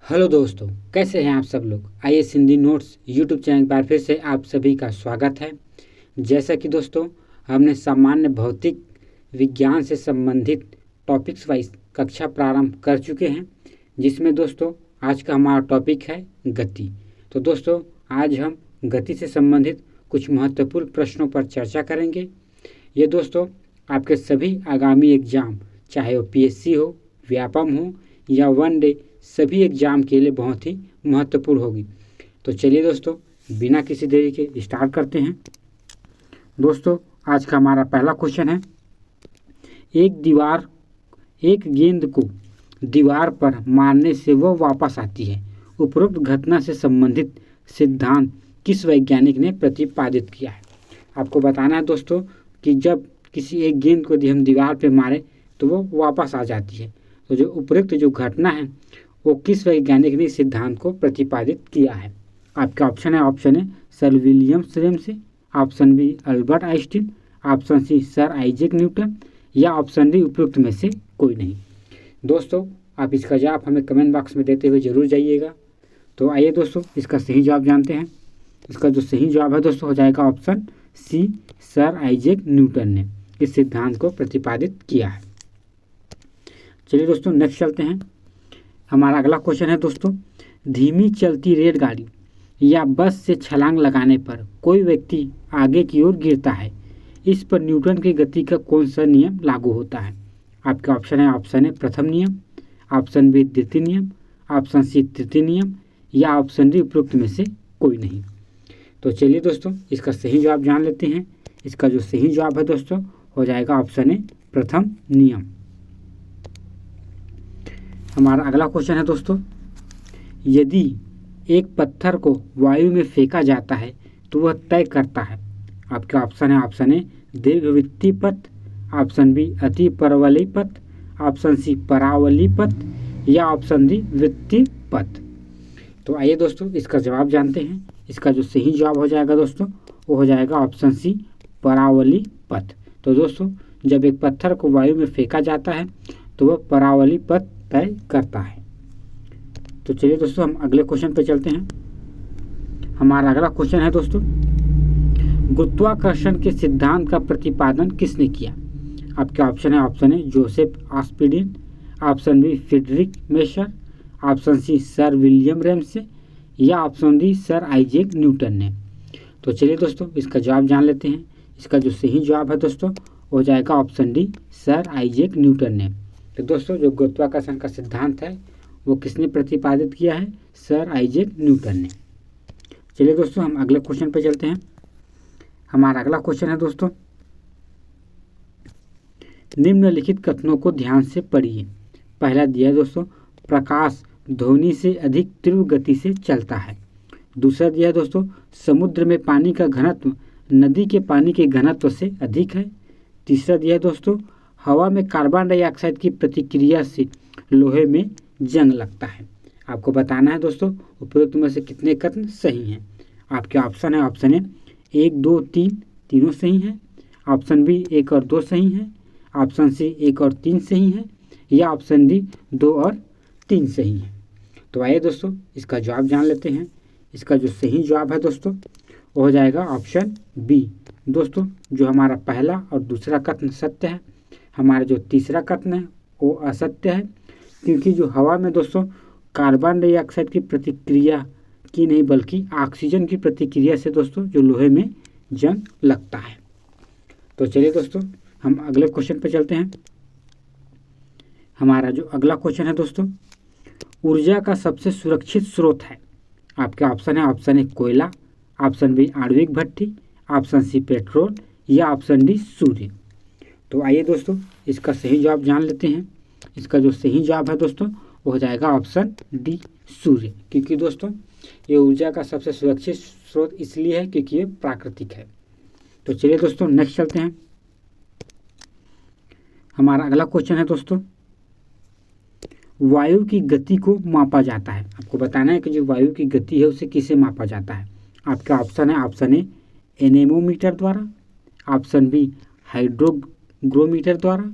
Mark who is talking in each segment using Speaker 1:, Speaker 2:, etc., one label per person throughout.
Speaker 1: Hello दोस्तों, कैसे हैं आप सब लोग। IAS Hindi notes YouTube channel पर फिर से आप सभी का स्वागत है। जैसा कि दोस्तों हमने सामान्य भौतिक विज्ञान से संबंधित टॉपिक्स वाइज कक्षा प्रारंभ कर चुके हैं, जिसमें दोस्तों आज का हमारा टॉपिक है गति। तो दोस्तों आज हम गति से संबंधित कुछ महत्वपूर्ण प्रश्नों पर चर्चा करेंगे। ये दोस्तों आपके सभी आगामी एग्जाम, चाहे वो पीएससी हो, व्यापम हो या वन डे, सभी एग्जाम के लिए बहुत ही महत्वपूर्ण होगी। तो चलिए दोस्तों बिना किसी देरी के स्टार्ट करते हैं। दोस्तों आज का हमारा पहला क्वेश्चन है, एक गेंद को दीवार पर मारने से वह वापस आती है। उपरोक्त घटना से संबंधित सिद्धांत किस वैज्ञानिक ने प्रतिपादित किया है। आपको बताना है दोस्तों कि जब किसी एक गेंद को हम दीवार पर मारे तो वो वापस आ जाती है। तो जो उपरोक्त जो घटना है वो किस वैज्ञानिक ने सिद्धांत को प्रतिपादित किया है। आपका ऑप्शन है sir William Ramsay, option B Albert Einstein, option C sir Isaac Newton या ऑप्शन डी उपयुक्त में से कोई नहीं। दोस्तों आप इसका जवाब हमें कमेंट बॉक्स में देते हुए जरूर जाइएगा। तो आइए दोस्तों इसका सही जवाब जानते हैं। इसका जो सही जवाब है दोस्तों हो जाएगा option C, sir Isaac Newton ने इस सिद्धांत को प्रतिपादित किया है। चलिए दोस्तों नेक्स्ट चलते हैं। हमारा अगला क्वेश्चन है दोस्तों, धीमी चलती रेलगाड़ी या बस से छलांग लगाने पर कोई व्यक्ति आगे की ओर गिरता है। इस पर न्यूटन की गति का कौन सा नियम लागू होता है। आपका ऑप्शन है प्रथम नियम, ऑप्शन बी द्वितीय नियम, ऑप्शन सी तृतीय नियम या ऑप्शन डी उपयुक्त में से कोई नहीं। तो चलिए दोस्तों इसका सही जवाब जान लेते हैं। इसका जो सही जवाब है दोस्तों हो जाएगा ऑप्शन ए प्रथम नियम। हमारा अगला क्वेश्चन है दोस्तों, यदि एक पत्थर को वायु में फेंका जाता है तो वह तय करता है। आपका ऑप्शन है दीर्घवृत्तीय पथ, ऑप्शन बी अति परवलयी पथ, ऑप्शन सी परावलयी पथ या ऑप्शन डी वृत्तीय पथ। तो आइए दोस्तों इसका जवाब जानते हैं। इसका जो सही जवाब हो जाएगा दोस्तों वो हो जाएगा ऑप्शन सी परावलयी पथ। तो दोस्तों जब एक पत्थर को वायु में फेंका जाता है तो वह परावलयी पथ तय करता है। तो चलिए दोस्तों हम अगले क्वेश्चन पे चलते हैं। हमारा अगला क्वेश्चन है दोस्तों, गुरुत्वाकर्षण के सिद्धांत का प्रतिपादन किसने किया। आपके ऑप्शन है Joseph Aspdin, option B Friedrich Messer, option C sir William Ramsay या option D sir Isaac Newton ने। तो चलिए दोस्तों इसका जवाब जान लेते हैं। इसका जो सही जवाब है दोस्तों हो जाएगा option D sir Isaac Newton ने। तो दोस्तों जो गुरुत्वाकर्षण का सिद्धांत है वो किसने प्रतिपादित किया है, सर आइजैक न्यूटन ने। चलिए दोस्तों हम अगले क्वेश्चन पे चलते हैं। हमारा अगला क्वेश्चन है दोस्तों, निम्नलिखित कथनों को ध्यान से पढ़िए। पहला दिया है दोस्तों, प्रकाश ध्वनि से अधिक तीव्र गति से चलता है। दूसरा दिया है दोस्तों, समुद्र में पानी का घनत्व नदी के पानी के घनत्व से अधिक है। तीसरा दिया है दोस्तों, हवा में कार्बन डाइऑक्साइड की प्रतिक्रिया से लोहे में जंग लगता है। आपको बताना है दोस्तों उपयुक्त में से कितने कथन सही हैं। आपके ऑप्शन है 1, 2, 3 तीनों सही हैं, ऑप्शन बी 1 और 2 सही हैं, ऑप्शन सी 1 और 3 सही हैं या ऑप्शन डी 2 और 3 सही हैं। तो आइए दोस्तों इसका जवाब जान लेते हैं। इसका जो सही जवाब है दोस्तों वो हो जाएगा ऑप्शन बी। दोस्तों जो हमारा पहला और दूसरा कथन सत्य है, हमारा जो तीसरा कथन है वो असत्य है, क्योंकि जो हवा में दोस्तों कार्बन डाइऑक्साइड की प्रतिक्रिया की नहीं बल्कि ऑक्सीजन की प्रतिक्रिया से दोस्तों जो लोहे में जंग लगता है। तो चलिए दोस्तों हम अगले क्वेश्चन पर चलते हैं। हमारा जो अगला क्वेश्चन है दोस्तों, ऊर्जा का सबसे सुरक्षित स्रोत है। आपका ऑप्शन है कोयला, ऑप्शन बी आणविक भट्ठी, ऑप्शन सी पेट्रोल या ऑप्शन डी सूर्य। तो आइए दोस्तों इसका सही जवाब जान लेते हैं। इसका जो सही जवाब है दोस्तों वो हो जाएगा ऑप्शन डी सूर्य, क्योंकि दोस्तों ये ऊर्जा का सबसे सुरक्षित स्रोत इसलिए है क्योंकि ये प्राकृतिक है। तो चलिए दोस्तों नेक्स्ट चलते हैं। हमारा अगला क्वेश्चन है दोस्तों, वायु की गति को मापा जाता है। आपको बताना है कि जो वायु की गति है उसे किसे मापा जाता है। आपका ऑप्शन है एनेमोमीटर द्वारा, ऑप्शन बी हाइड्रोग्रोमीटर द्वारा,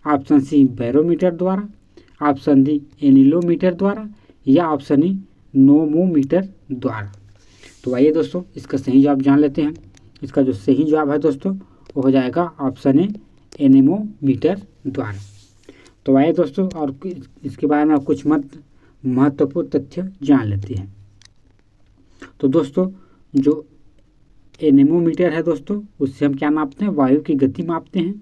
Speaker 1: ऑप्शन सी बैरोमीटर द्वारा, ऑप्शन डी एनिलोमीटर द्वारा या ऑप्शन ई नोमोमीटर द्वारा। तो आइए दोस्तों इसका सही जवाब जान लेते हैं। इसका जो सही जवाब है दोस्तों वो हो जाएगा ऑप्शन ए एनेमोमीटर द्वारा। तो आइए दोस्तों और इसके बारे में कुछ महत्वपूर्ण तथ्य जान लेते हैं। तो दोस्तों जो एनेमोमीटर है दोस्तों उससे हम क्या मापते हैं, वायु की गति मापते हैं।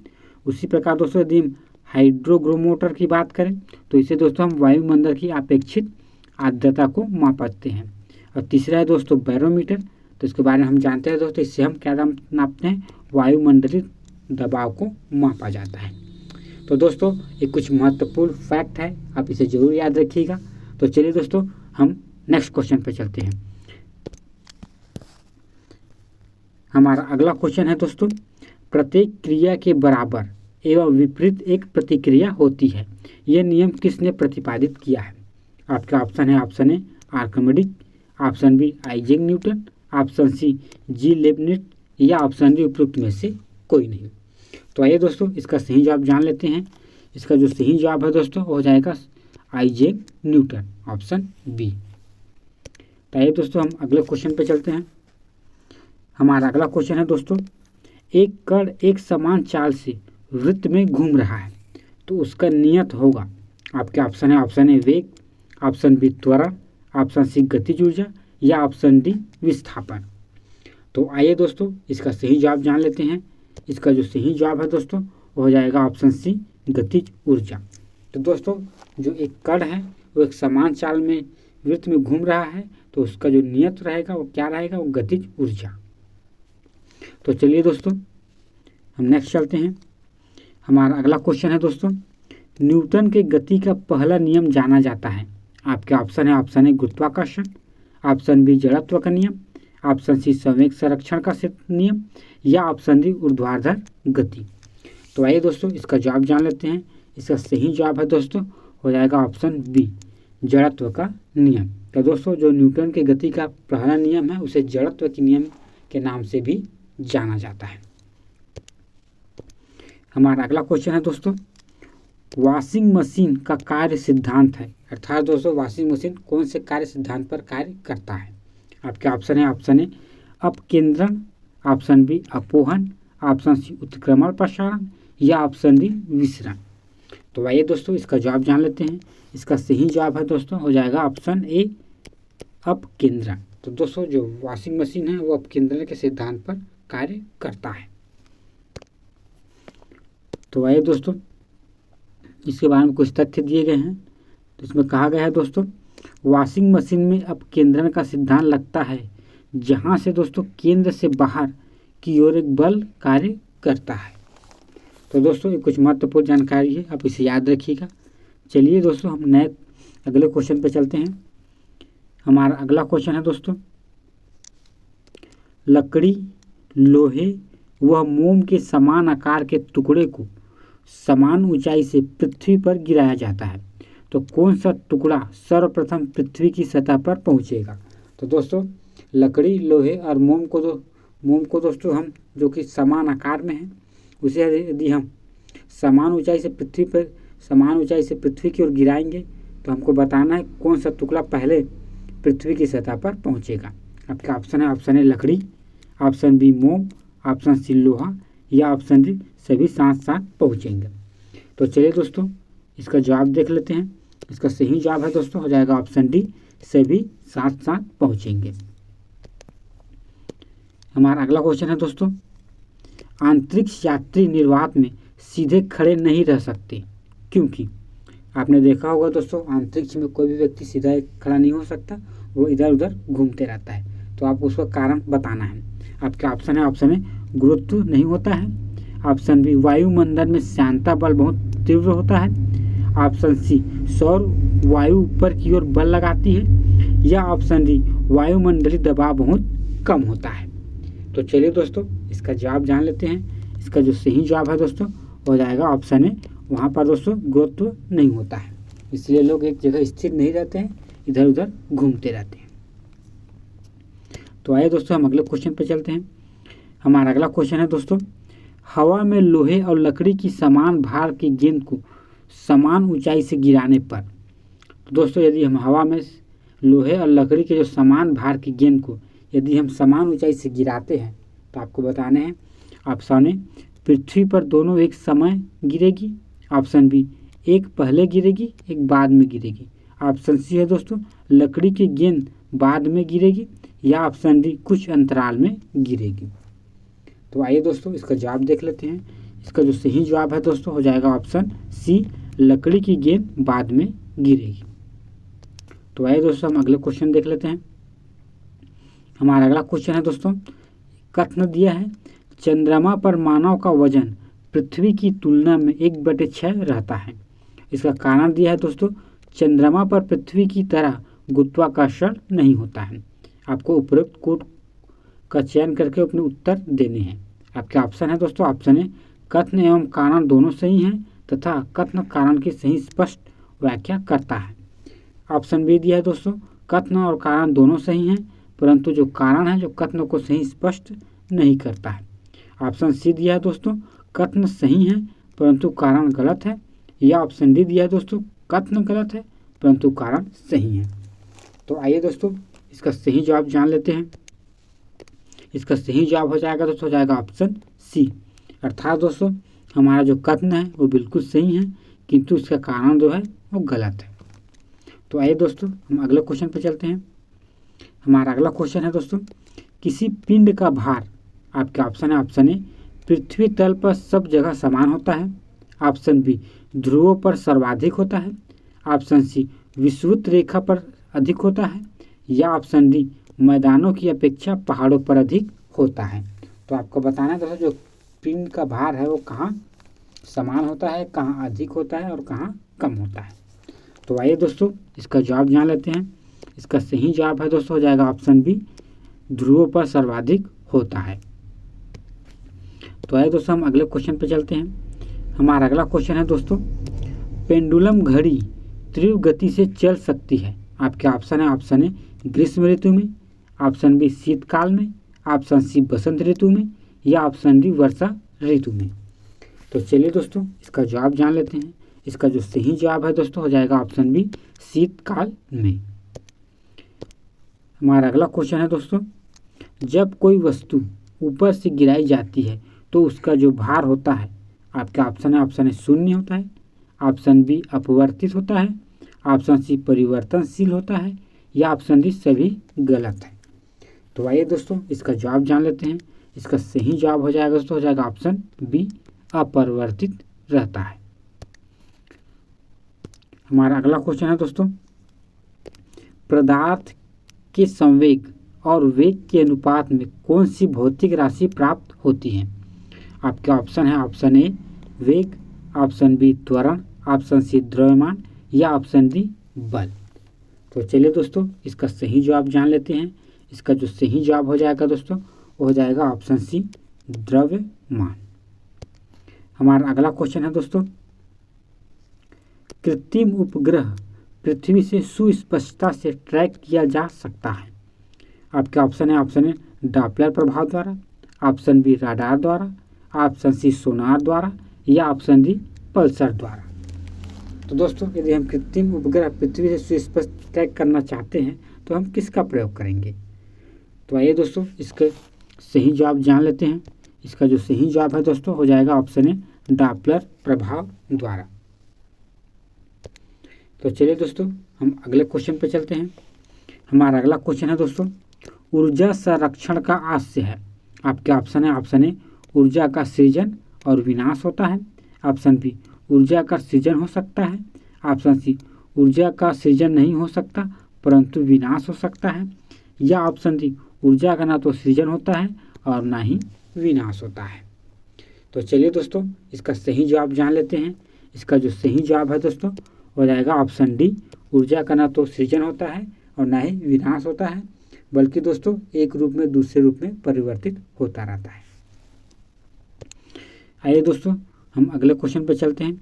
Speaker 1: उसी प्रकार दोस्तों यदि हम हाइड्रोग्रोमोटर की बात करें तो इसे दोस्तों हम वायुमंडल की अपेक्षित आर्द्रता को मापते हैं। और तीसरा है दोस्तों बैरोमीटर, तो इसके बारे में हम जानते हैं दोस्तों, इससे हम क्या नापते हैं, वायुमंडलीय दबाव को मापा जाता है। तो दोस्तों ये कुछ महत्वपूर्ण फैक्ट है, आप इसे जरूर याद रखिएगा। तो चलिए दोस्तों हम नेक्स्ट क्वेश्चन पे चलते हैं। हमारा अगला क्वेश्चन है दोस्तों, प्रत्येक क्रिया के बराबर एवं विपरीत एक प्रतिक्रिया होती है, यह नियम किसने प्रतिपादित किया है? आपका ऑप्शन है option A Archimedes, option B Isaac Newton, option C G Leibniz या ऑप्शन डी उपरोक्त में से कोई नहीं। तो आइए दोस्तों इसका सही जवाब जान लेते हैं। इसका जो सही जवाब है दोस्तों वो हो जाएगा आइजैक न्यूटन, ऑप्शन बी। तो आइए दोस्तों हम अगले क्वेश्चन पे चलते हैं। हमारा अगला क्वेश्चन है दोस्तों, एक कण एक समान चाल से वृत्त में घूम रहा है तो उसका नियत होगा। आपके ऑप्शन है ऑप्शन ए वेग, ऑप्शन बी त्वरण, ऑप्शन सी गतिज ऊर्जा या ऑप्शन डी विस्थापन। तो आइए दोस्तों इसका सही जवाब जान लेते हैं। इसका जो सही जवाब है दोस्तों वो हो जाएगा ऑप्शन सी गतिज ऊर्जा। तो दोस्तों जो एक कण है वो एक समान चाल में वृत्त में घूम रहा है तो उसका जो नियत रहेगा वो क्या रहेगा, वो गतिज ऊर्जा। तो चलिए दोस्तों हम नेक्स्ट चलते हैं। हमारा अगला क्वेश्चन है दोस्तों, न्यूटन के गति का पहला नियम जाना जाता है। आपके ऑप्शन है ऑप्शन ए गुरुत्वाकर्षण, ऑप्शन बी जड़त्व का नियम, ऑप्शन सी संवेग संरक्षण का नियम या ऑप्शन डी ऊर्ध्वाधर गति। तो आइए दोस्तों इसका जवाब जान लेते हैं। इसका सही जवाब है दोस्तों हो जाएगा ऑप्शन बी जड़त्व का नियम। तो दोस्तों जो न्यूटन के गति का पहला नियम है उसे जड़त्व के नियम के नाम से भी जाना जाता है। हमारा अगला क्वेश्चन है दोस्तों, वॉशिंग मशीन का कार्य सिद्धांत है, अर्थात दोस्तों वॉशिंग मशीन कौन से कार्य सिद्धांत पर कार्य करता है? आपके ऑप्शन है ऑप्शन ए अपकेंद्रण, ऑप्शन बी अपोहन, ऑप्शन सी उत्क्रमण प्रसारण या ऑप्शन डी विसरण। तो आइए दोस्तों इसका जवाब जान लेते हैं। इसका सही जवाब है दोस्तों हो जाएगा ऑप्शन ए अपकेंद्रण। तो दोस्तों जो वॉशिंग मशीन है वो अपकेंद्रण के सिद्धांत पर कार्य करता है। तो आइए दोस्तों इसके बारे में कुछ तथ्य दिए गए हैं। तो इसमें कहा गया है दोस्तों, वॉशिंग मशीन में अपकेंद्रण का सिद्धांत लगता है जहां से दोस्तों केंद्र से बाहर की ओर एक बल कार्य करता है। तो दोस्तों ये कुछ महत्वपूर्ण जानकारी है, आप इसे याद रखिएगा। चलिए दोस्तों हम नए अगले क्वेश्चन पर चलते हैं। हमारा अगला क्वेश्चन है दोस्तों, लकड़ी, लोहे व मोम के समान आकार के टुकड़े को समान ऊंचाई से पृथ्वी पर गिराया जाता है तो कौन सा टुकड़ा सर्वप्रथम पृथ्वी की सतह पर पहुंचेगा? तो दोस्तों लकड़ी, लोहे और मोम को दोस्तों हम जो कि समान आकार में है उसे यदि हम समान ऊंचाई से पृथ्वी की ओर गिराएंगे तो हमको बताना है कौन सा टुकड़ा पहले पृथ्वी की सतह पर पहुंचेगा। आपका ऑप्शन है ऑप्शन ए लकड़ी, ऑप्शन बी मोम, ऑप्शन सी लोहा या ऑप्शन डी सभी साथ साथ पहुंचेंगे। तो चलिए दोस्तों इसका जवाब देख लेते हैं। इसका सही जवाब है दोस्तों हो जाएगा ऑप्शन डी सभी साथ साथ पहुंचेंगे। हमारा अगला क्वेश्चन है दोस्तों, अंतरिक्ष यात्री निर्वात में सीधे खड़े नहीं रह सकते क्योंकि आपने देखा होगा दोस्तों अंतरिक्ष में कोई भी व्यक्ति सीधा खड़ा नहीं हो सकता, वो इधर उधर घूमते रहता है। तो आपको उसका कारण बताना है। आपका ऑप्शन है ऑप्शन ए गुरुत्व नहीं होता है, ऑप्शन बी वायुमंडल में श्यानता बल बहुत तीव्र होता है, ऑप्शन सी सौर वायु ऊपर की ओर बल लगाती है या ऑप्शन डी वायुमंडलीय दबाव बहुत कम होता है। तो चलिए दोस्तों इसका जवाब जान लेते हैं। इसका जो सही जवाब है दोस्तों हो जाएगा ऑप्शन ए, वहाँ पर दोस्तों गुरुत्व नहीं होता है, इसलिए लोग एक जगह स्थिर नहीं रहते हैं, इधर उधर घूमते रहते हैं। तो आइए दोस्तों हम अगले क्वेश्चन पर चलते हैं। हमारा अगला क्वेश्चन है दोस्तों, हवा में लोहे और लकड़ी की समान भार की गेंद को समान ऊंचाई से गिराने पर तो दोस्तों यदि हम हवा में लोहे और लकड़ी के जो समान भार की गेंद को यदि हम समान ऊंचाई से गिराते हैं तो आपको बताने हैं। ऑप्शन ए, पृथ्वी पर दोनों एक समय गिरेगी। ऑप्शन बी, एक पहले गिरेगी एक बाद में गिरेगी। ऑप्शन सी है दोस्तों, लकड़ी की गेंद बाद में गिरेगी। या ऑप्शन डी, कुछ अंतराल में गिरेगी। तो आइए दोस्तों इसका जवाब देख लेते हैं। इसका जो सही जवाब है दोस्तों हो जाएगा ऑप्शन सी, लकड़ी की गेंद बाद में गिरेगी। तो आइए दोस्तों हम अगले क्वेश्चन देख लेते हैं। हमारा अगला क्वेश्चन है दोस्तों, कथन दिया है चंद्रमा पर मानव का वजन पृथ्वी की तुलना में 1/6 रहता है। इसका कारण दिया है दोस्तों, चंद्रमा पर पृथ्वी की तरह गुरुत्वाकर्षण नहीं होता है। आपको उपरोक्त कोड का चयन करके अपने उत्तर देने हैं। आपके ऑप्शन है दोस्तों, ऑप्शन ए, कथन एवं कारण दोनों सही हैं तथा कथन कारण की सही स्पष्ट व्याख्या करता है। ऑप्शन बी दिया है दोस्तों, कथन और कारण दोनों सही हैं परंतु जो कारण है जो कथन को सही स्पष्ट नहीं करता है। ऑप्शन सी दिया है दोस्तों, कथन सही है परंतु कारण गलत है। या ऑप्शन डी दिया है दोस्तों, कथन गलत है परंतु कारण सही है। तो आइए दोस्तों इसका सही जवाब जान लेते हैं। इसका सही जवाब हो जाएगा दोस्तों, हो जाएगा ऑप्शन सी, अर्थात दोस्तों हमारा जो कथन है वो बिल्कुल सही है किंतु इसका कारण जो है वो गलत है। तो आइए दोस्तों हम अगले क्वेश्चन पर चलते हैं। हमारा अगला क्वेश्चन है दोस्तों, किसी पिंड का भार, आपके ऑप्शन है ऑप्शन ए, पृथ्वी तल पर सब जगह समान होता है। ऑप्शन बी, ध्रुवों पर सर्वाधिक होता है। ऑप्शन सी, विषुवत रेखा पर अधिक होता है। या ऑप्शन डी, मैदानों की अपेक्षा पहाड़ों पर अधिक होता है। तो आपको बताना है दोस्तों जो पिंड का भार है वो कहाँ समान होता है, कहाँ अधिक होता है और कहाँ कम होता है। तो आइए दोस्तों इसका जवाब जान लेते हैं। इसका सही जवाब है दोस्तों हो जाएगा ऑप्शन बी, ध्रुवों पर सर्वाधिक होता है। तो आइए दोस्तों हम अगले क्वेश्चन पे चलते हैं। हमारा अगला क्वेश्चन है दोस्तों, पेंडुलम घड़ी तीव्र गति से चल सकती है। आपके ऑप्शन है ऑप्शन ए, ग्रीष्म ऋतु में। ऑप्शन बी, शीतकाल में। ऑप्शन सी, बसंत ऋतु में। या ऑप्शन डी, वर्षा ऋतु में। तो चलिए दोस्तों इसका जवाब जान लेते हैं। इसका जो सही जवाब है दोस्तों हो जाएगा ऑप्शन बी, शीतकाल में। हमारा अगला क्वेश्चन है दोस्तों, जब कोई वस्तु ऊपर से गिराई जाती है तो उसका जो भार होता है, आपका ऑप्शन है ऑप्शन ए, शून्य होता है। ऑप्शन बी, अपवर्तित होता है। ऑप्शन सी, परिवर्तनशील होता है। या ऑप्शन डी, सभी गलत है। तो आइए दोस्तों इसका जवाब जान लेते हैं। इसका सही जवाब हो जाएगा दोस्तों हो जाएगा ऑप्शन बी, अपरिवर्तित रहता है। हमारा अगला क्वेश्चन है दोस्तों, पदार्थ के संवेग और वेग के अनुपात में कौन सी भौतिक राशि प्राप्त होती है। आपके ऑप्शन है ऑप्शन ए, वेग। ऑप्शन बी, त्वरण। ऑप्शन सी, द्रव्यमान। या ऑप्शन डी, बल। तो चलिए दोस्तों इसका सही जवाब जान लेते हैं। इसका जो सही जवाब हो जाएगा दोस्तों वो हो जाएगा ऑप्शन सी, द्रव्यमान। हमारा अगला क्वेश्चन है दोस्तों, कृत्रिम उपग्रह पृथ्वी से सुस्पष्टता से ट्रैक किया जा सकता है। आपके ऑप्शन है ऑप्शन ए, डॉपलर प्रभाव द्वारा। ऑप्शन बी, राडार द्वारा। ऑप्शन सी, सोनार द्वारा। या ऑप्शन डी, पल्सर द्वारा। तो दोस्तों यदि हम कृत्रिम उपग्रह पृथ्वी से सुस्पष्ट ट्रैक करना चाहते हैं तो हम किसका प्रयोग करेंगे। तो आइए दोस्तों इसका सही जवाब जान लेते हैं। इसका जो सही जवाब है दोस्तों हो जाएगा ऑप्शन ए, डॉपलर प्रभाव द्वारा। तो चलिए दोस्तों हम अगले क्वेश्चन पे चलते हैं। हमारा अगला क्वेश्चन है दोस्तों, ऊर्जा संरक्षण का आशय है। आपके ऑप्शन है ऑप्शन ए, ऊर्जा का सृजन और विनाश होता है। ऑप्शन बी, ऊर्जा का सृजन हो सकता है। ऑप्शन सी, ऊर्जा का सृजन नहीं हो सकता परंतु विनाश हो सकता है। या ऑप्शन डी, ऊर्जा का ना तो सृजन होता है और ना ही विनाश होता है। तो चलिए दोस्तों इसका सही जवाब जान लेते हैं। इसका जो सही जवाब है दोस्तों हो जाएगा ऑप्शन डी, ऊर्जा का ना तो सृजन होता है और ना ही विनाश होता है बल्कि दोस्तों एक रूप में दूसरे रूप में परिवर्तित होता रहता है। आइए दोस्तों हम अगले क्वेश्चन पर चलते हैं।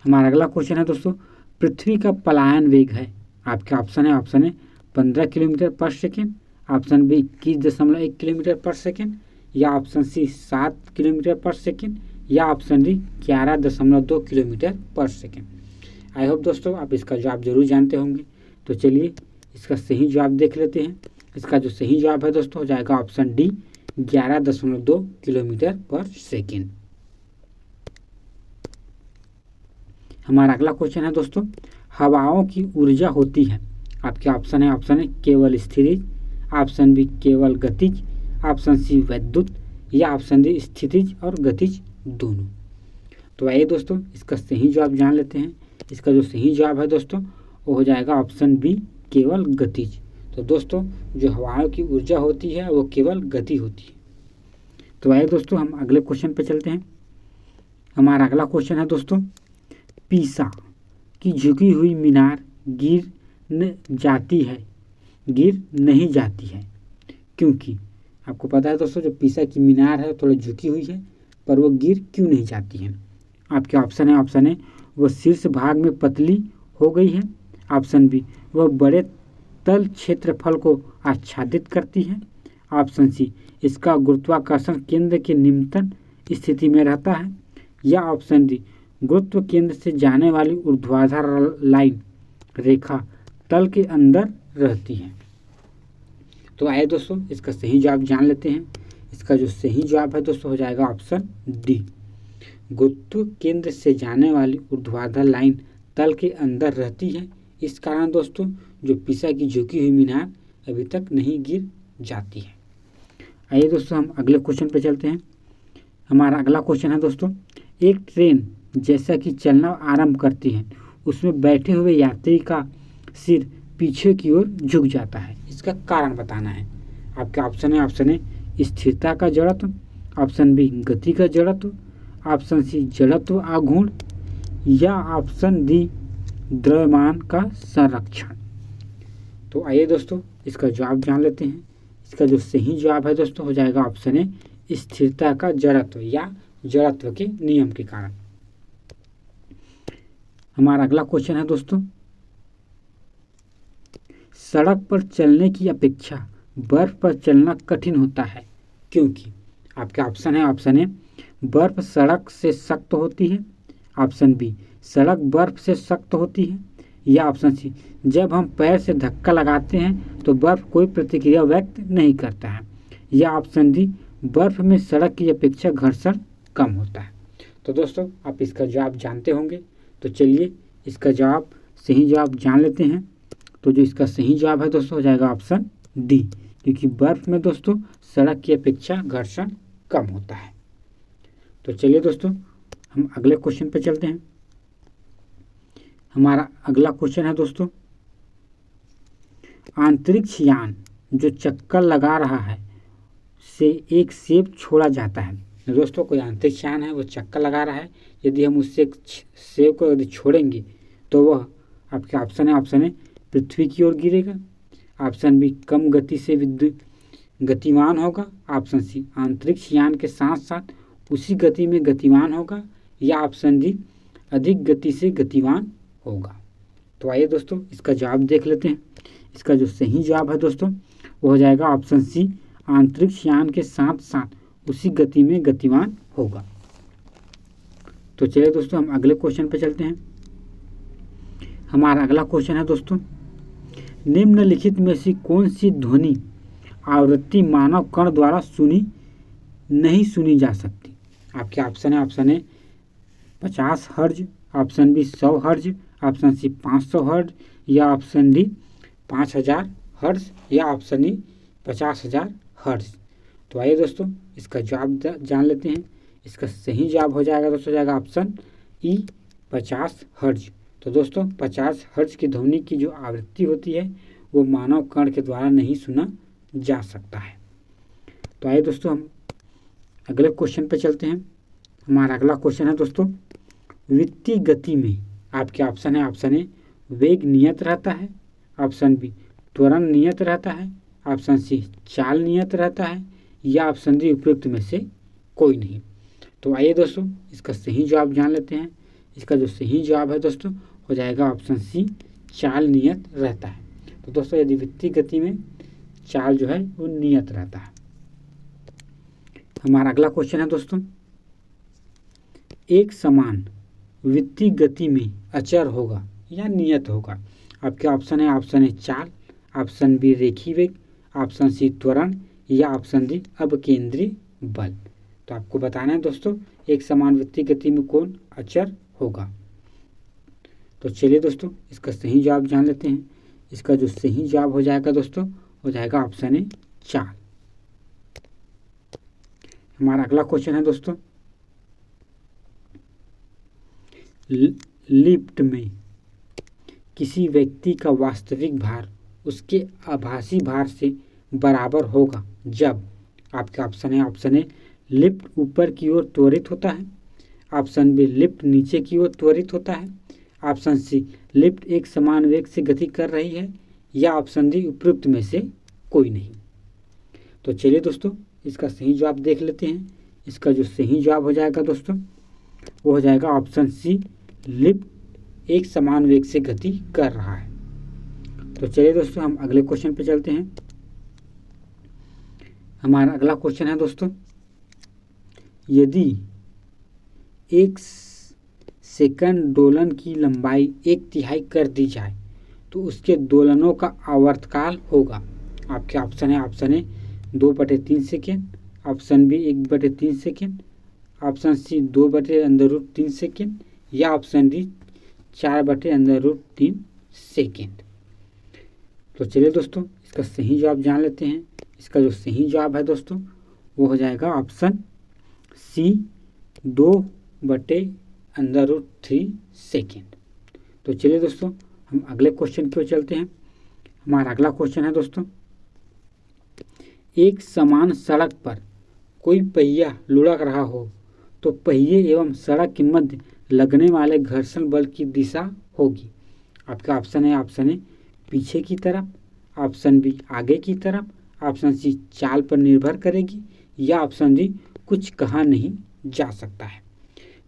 Speaker 1: हमारा अगला क्वेश्चन है दोस्तों, पृथ्वी का पलायन वेग है। आपके ऑप्शन है ऑप्शन ए, 15 किलोमीटर पर सेकेंड। ऑप्शन बी, 21.1 किलोमीटर पर सेकेंड। या ऑप्शन सी, 7 किलोमीटर पर सेकेंड। या ऑप्शन डी, 11.2 किलोमीटर पर सेकेंड। आई होप दोस्तों आप इसका जवाब जरूर जानते होंगे। तो चलिए इसका सही जवाब देख लेते हैं। इसका जो सही जवाब है दोस्तों हो जाएगा ऑप्शन डी 11.2 किलोमीटर पर सेकेंड। हमारा अगला क्वेश्चन है दोस्तों, हवाओं की ऊर्जा होती है, आपके ऑप्शन है केवल स्थितिज, ऑप्शन बी केवल गतिज, ऑप्शन सी वैद्युत, या ऑप्शन डी स्थितिज और गतिज दोनों। तो आइए दोस्तों इसका सही जवाब जान लेते हैं। इसका जो सही जवाब है दोस्तों वो हो जाएगा ऑप्शन बी केवल गतिज। तो दोस्तों जो हवाओं की ऊर्जा होती है वो केवल गति होती है। तो आइए दोस्तों हम अगले क्वेश्चन पे चलते हैं। हमारा अगला क्वेश्चन है दोस्तों, पीसा की झुकी हुई मीनार गिर नहीं जाती है क्योंकि, आपको पता है दोस्तों जो पीसा की मीनार है थोड़ी झुकी हुई है पर वो गिर क्यों नहीं जाती है। आपके ऑप्शन है वो शीर्ष भाग में पतली हो गई है, ऑप्शन बी वह बड़े तल क्षेत्रफल को आच्छादित करती है, ऑप्शन सी इसका गुरुत्वाकर्षण केंद्र के निम्नतम स्थिति में रहता है, या ऑप्शन डी गुरुत्व केंद्र से जाने वाली ऊर्ध्वाधर लाइन रेखा तल के अंदर रहती है। तो आइए दोस्तों इसका सही जवाब जान लेते हैं। इसका जो सही जवाब है दोस्तों हो जाएगा ऑप्शन डी, गुरुत्व केंद्र से जाने वाली ऊर्ध्वाधर लाइन तल के अंदर रहती है। इस कारण दोस्तों जो पीसा की झुकी हुई मीनार अभी तक नहीं गिर जाती है। आइए दोस्तों हम अगले क्वेश्चन पे चलते हैं। हमारा अगला क्वेश्चन है दोस्तों, एक ट्रेन जैसा कि चलना आरंभ करती है उसमें बैठे हुए यात्री का सिर पीछे की ओर झुक जाता है, इसका कारण बताना है। आपके ऑप्शन है स्थिरता का जड़त्व, ऑप्शन बी गति का जड़त्व, ऑप्शन सी जड़त्व आघूर्ण, या ऑप्शन डी द्रव्यमान का संरक्षण। तो आइए दोस्तों इसका जवाब जान लेते हैं। इसका जो सही जवाब है दोस्तों हो जाएगा ऑप्शन ए स्थिरता का जड़त्व या जड़त्व के नियम के कारण। हमारा अगला क्वेश्चन है दोस्तों, सड़क पर चलने की अपेक्षा बर्फ पर चलना कठिन होता है क्योंकि, आपके ऑप्शन है बर्फ सड़क से सख्त होती है, ऑप्शन बी सड़क बर्फ से सख्त होती है, या ऑप्शन सी जब हम पैर से धक्का लगाते हैं तो बर्फ कोई प्रतिक्रिया व्यक्त नहीं करता है, या ऑप्शन डी बर्फ में सड़क की अपेक्षा घर्षण कम होता है। तो दोस्तों आप इसका जवाब जानते होंगे, तो चलिए इसका जवाब सही जवाब जान लेते हैं। तो जो इसका सही जवाब है दोस्तों हो जाएगा ऑप्शन डी, क्योंकि बर्फ में दोस्तों सड़क की अपेक्षा घर्षण कम होता है। तो चलिए दोस्तों हम अगले क्वेश्चन पर चलते हैं। हमारा अगला क्वेश्चन है दोस्तों, अंतरिक्ष यान जो चक्कर लगा रहा है से एक सेब छोड़ा जाता है। दोस्तों कोई अंतरिक्ष यान है वो चक्कर लगा रहा है, यदि हम उससे सेब को यदि छोड़ेंगे तो वह, आपके ऑप्शन है पृथ्वी की ओर गिरेगा, ऑप्शन बी कम गति से गतिमान होगा, ऑप्शन सी अंतरिक्ष यान के साथ साथ उसी गति में गतिमान होगा, या ऑप्शन डी अधिक गति से गतिमान होगा। तो आइए दोस्तों इसका जवाब देख लेते हैं। इसका जो सही जवाब है दोस्तों वो हो जाएगा ऑप्शन सी अंतरिक्ष यान के साथ साथ उसी गति में गतिमान होगा। तो चलिए दोस्तों हम अगले क्वेश्चन पे चलते हैं। हमारा अगला क्वेश्चन है दोस्तों, निम्नलिखित में से कौन सी ध्वनि आवृत्ति मानव कण द्वारा नहीं सुनी जा सकती। आपके ऑप्शन है 50 हर्ज, ऑप्शन बी 100 हर्ज, ऑप्शन सी 500 हर्ज, या ऑप्शन डी 5000 हर्ज, या ऑप्शन ई 50,000 हर्ज। तो आइए दोस्तों इसका जवाब जान लेते हैं। इसका सही जवाब हो जाएगा दोस्तों, हो जाएगा ऑप्शन ई 50 हर्ज। तो दोस्तों 50 हर्ज की ध्वनि की जो आवृत्ति होती है वो मानव कण के द्वारा नहीं सुना जा सकता है। तो आइए दोस्तों हम अगले क्वेश्चन पे चलते हैं। हमारा अगला क्वेश्चन है दोस्तों, वृत्तीय गति में आपके ऑप्शन है वेग नियत रहता है, ऑप्शन बी त्वरण नियत रहता है, ऑप्शन सी चाल नियत रहता है, या ऑप्शन डी उपयुक्त में से कोई नहीं। तो आइए दोस्तों इसका सही जवाब जान लेते हैं। इसका जो सही जवाब है दोस्तों हो जाएगा ऑप्शन सी चाल नियत रहता है। तो दोस्तों यदि वृत्तीय गति में चाल जो है वो नियत रहता है। हमारा अगला क्वेश्चन है दोस्तों, एक समान वृत्तीय गति में अचर होगा या नियत होगा। आपके ऑप्शन ए चाल, ऑप्शन बी रेखीय वेग, ऑप्शन सी त्वरण या ऑप्शन डी अपकेंद्री बल। तो आपको बताना है दोस्तों एक समानुवृत्तीय गति में कौन अचर होगा। तो चलिए दोस्तों इसका सही जवाब जान लेते हैं। इसका जो सही जवाब हो जाएगा दोस्तों हो जाएगा ऑप्शन ए चाल। हमारा अगला क्वेश्चन है दोस्तों, लिफ्ट में किसी व्यक्ति का वास्तविक भार उसके आभासी भार से बराबर होगा जब आपका ऑप्शन ए लिफ्ट ऊपर की ओर त्वरित होता है, ऑप्शन बी लिफ्ट नीचे की ओर त्वरित होता है, ऑप्शन सी लिफ्ट एक समान वेग से गति कर रही है या ऑप्शन डी उपरोक्त में से कोई नहीं। तो चलिए दोस्तों इसका सही जवाब देख लेते हैं। इसका जो सही जवाब हो जाएगा दोस्तों वो हो जाएगा ऑप्शन सी, लिफ्ट एक समान वेग से गति कर रहा है। तो चलिए दोस्तों हम अगले क्वेश्चन पे चलते हैं। हमारा अगला क्वेश्चन है दोस्तों, यदि एक सेकंड दोलन की लंबाई 1/3 कर दी जाए तो उसके दोलनों का आवर्तकाल होगा। आपके option A 2/3 second, option B 1/3 second, option C 2/√3 second या ऑप्शन डी 4/√3 सेकेंड। तो चलिए दोस्तों इसका सही जवाब जान लेते हैं। इसका जो सही जवाब है दोस्तों वो हो जाएगा ऑप्शन सी 2/√3 सेकेंड। तो चलिए दोस्तों हम अगले क्वेश्चन की ओर चलते हैं। हमारा अगला क्वेश्चन है दोस्तों, एक समान सड़क पर कोई पहिया लुढ़क रहा हो तो पहिए एवं सड़क के मध्य लगने वाले घर्षण बल की दिशा होगी। आपका ऑप्शन ए पीछे की तरफ, ऑप्शन बी आगे की तरफ, ऑप्शन सी चाल पर निर्भर करेगी या ऑप्शन डी कुछ कहा नहीं जा सकता है।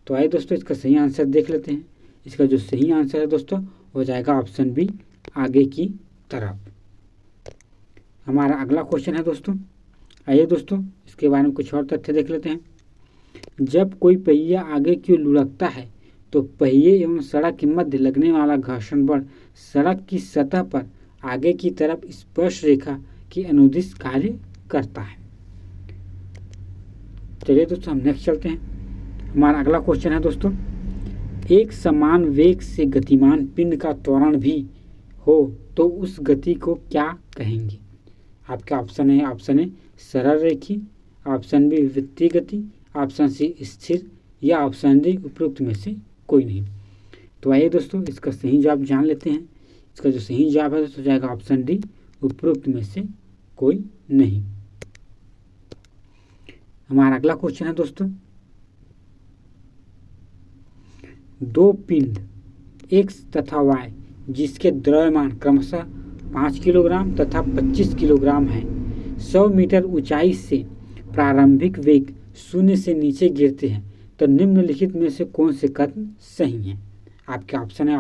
Speaker 1: तो आइए दोस्तों इसका सही आंसर देख लेते हैं। इसका जो सही आंसर है दोस्तों हो जाएगा ऑप्शन बी आगे की तरफ। हमारा अगला क्वेश्चन है दोस्तों, आइए दोस्तों इसके बारे में कुछ और तथ्य देख लेते हैं। जब कोई पहिया आगे की ओर लुढ़कता है तो पहिए एवं सड़क के मध्य लगने वाला घर्षण बल सड़क की सतह पर आगे की तरफ स्पर्श रेखा के अनुदिश कार्य करता है। चलिए दोस्तों हम नेक्स्ट चलते हैं। हमारा अगला क्वेश्चन है दोस्तों, एक समान वेग से गतिमान पिंड का त्वरण भी हो तो उस गति को क्या कहेंगे। आपका ऑप्शन ए सरल रेखी, ऑप्शन बी वृत्तीय गति, ऑप्शन सी स्थिर या ऑप्शन डी उपरोक्त में से कोई नहीं। तो आइए दोस्तों इसका सही जवाब जान लेते हैं। इसका जो सही जवाब है तो हो जाएगा ऑप्शन डी उपरोक्त में से कोई नहीं। हमारा अगला क्वेश्चन है दोस्तों, दो पिंड x तथा y जिसके द्रव्यमान क्रमशः 5 किलोग्राम तथा 25 किलोग्राम है 100 मीटर ऊंचाई से प्रारंभिक वेग 0 से नीचे गिरते हैं तो निम्नलिखित में से कौन से कथन सही हैं। आपके ऑप्शन ए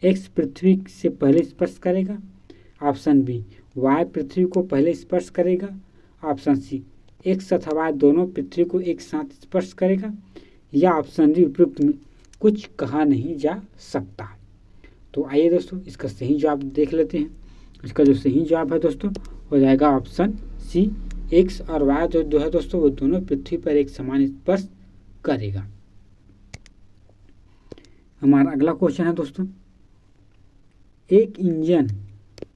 Speaker 1: x पृथ्वी से पहले स्पर्श करेगा, ऑप्शन बी y पृथ्वी को पहले स्पर्श करेगा, ऑप्शन सी x तथा y दोनों पृथ्वी को एक साथ स्पर्श करेगा या ऑप्शन डी उपरोक्त में कुछ कहा नहीं जा सकता। तो आइए दोस्तों इसका सही जवाब देख लेते हैं। इसका जो सही जवाब है दोस्तों हो जाएगा ऑप्शन सी, एक्स और वाई जो है दोस्तों वो दोनों पृथ्वी पर एक समान स्पर्श करेगा। हमारा अगला क्वेश्चन है दोस्तों, एक इंजन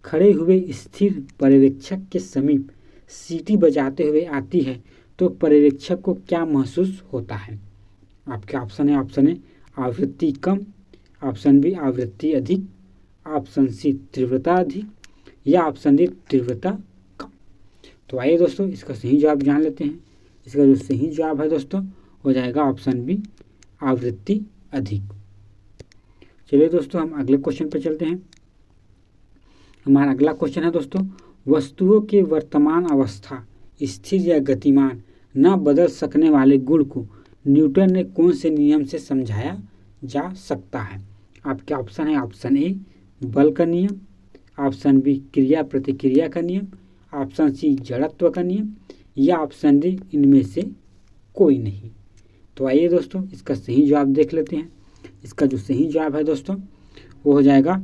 Speaker 1: खड़े हुए स्थिर पर्यवेक्षक के समीप सीटी बजाते हुए आती है तो पर्यवेक्षक को क्या महसूस होता है। आपके ऑप्शन ए आवृत्ति कम, ऑप्शन बी आवृत्ति अधिक, ऑप्शन सी तीव्रता अधिक या ऑप्शन डी तीव्रता कम। तो आइए दोस्तों इसका सही जवाब जान लेते हैं। इसका जो सही जवाब है दोस्तों हो जाएगा ऑप्शन बी आवृत्ति अधिक। चलिए दोस्तों हम अगले क्वेश्चन पर चलते हैं। हमारा अगला क्वेश्चन है दोस्तों, वस्तुओं के वर्तमान अवस्था स्थिर या गतिमान न बदल सकने वाले गुण को न्यूटन ने कौन से नियम से समझाया जा सकता है। आपके ऑप्शन है ऑप्शन ए बल का नियम, ऑप्शन बी क्रिया प्रतिक्रिया का नियम, ऑप्शन सी जड़त्व का नियम या ऑप्शन डी इनमें से कोई नहीं। तो आइए दोस्तों इसका सही जवाब देख लेते हैं। इसका जो सही जवाब है दोस्तों वो हो जाएगा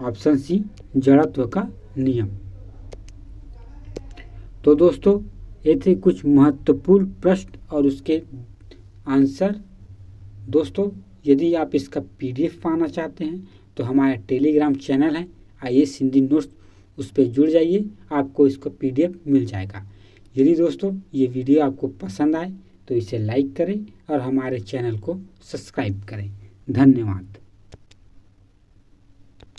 Speaker 1: ऑप्शन सी जड़त्व का नियम। तो दोस्तों ये थे कुछ महत्वपूर्ण प्रश्न और उसके आंसर। दोस्तों यदि आप इसका पीडीएफ पाना चाहते हैं तो हमारा टेलीग्राम चैनल है IAS हिंदी नोट्स, उस पर जुड़ जाइए, आपको इसका पीडीएफ मिल जाएगा। यदि दोस्तों ये वीडियो आपको पसंद आए तो इसे लाइक करें और हमारे चैनल को सब्सक्राइब करें। धन्यवाद।